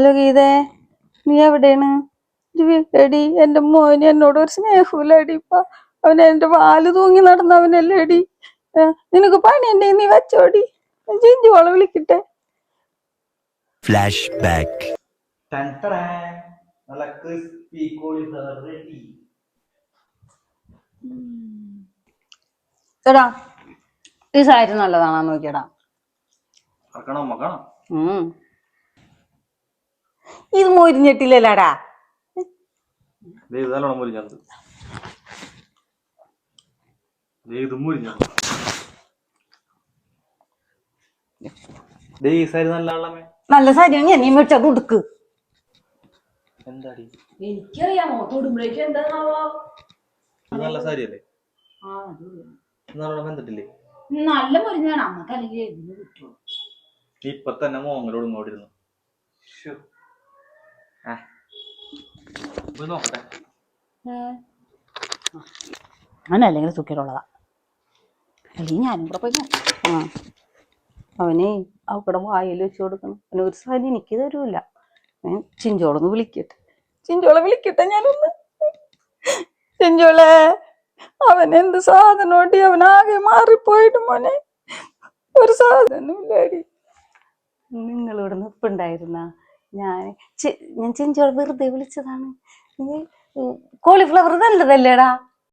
Hello ഗീതേ, നീ എവിടെയാണ്? എടി എന്റെ മോന് എന്നോട് ഒരു സ്നേഹമില്ലടി. ഇപ്പൊ അവൻ എന്റെ വാല് തൂങ്ങി നടന്നവനല്ലേ എടി. നിനക്ക് പണിയുണ്ടെ നീ വെച്ചോടി. ജിഞ്ചോളെ വിളിക്കട്ടെ. Flash back. എടാ, ഈ സാരി നല്ലതാണോ നോക്കിയടാ. ഇത് മൊരിഞ്ഞിട്ടില്ലല്ലോടാ. നല്ല സാരിയാണ് നീ മേടിച്ചത് ഉടുക്ക്. എനിക്കറിയാമോ തൊടുമ്പോഴേക്കും എന്താണാവോ. നല്ല സാരിയല്ലേ? നല്ല മുരിഞ്ഞാണ് അമ്മക്ക് അല്ലെങ്കിൽ എഴുതി കിട്ടുള്ളൂ. ഇപ്പൊ തന്നെ മോങ്ങലോട് ഇങ്ങോട്ടിരുന്നു നോക്കട്ടെ. അവനല്ലെങ്കിൽ സുഖിലുള്ളതാ. അല്ലെങ്കിൽ ഞാനും കൂടെ പോയി നോക്കാം. അവനെ അവക്കടെ വായിൽ വെച്ച് കൊടുക്കണം. അവന് ഒരു സാരി എനിക്ക് തരൂല. ഞാൻ ചിഞ്ചോളൊന്ന് വിളിക്കട്ടെ. ചിഞ്ചോളെ വിളിക്കട്ടെ ഞാനൊന്ന്. ചിഞ്ചോളെ, അവൻ എന്ത് സാധനോടി, അവനാകെ മാറിപ്പോയിട്ട് മോനെ. ഒരു സാധനമില്ലടി. നിങ്ങളിവിടെ നിപ്പുണ്ടായിരുന്ന ഞാൻ ചിഞ്ചോളെ വെറുതെ വിളിച്ചതാണ്. കോളിഫ്ലവർ നല്ലതല്ലേടാ?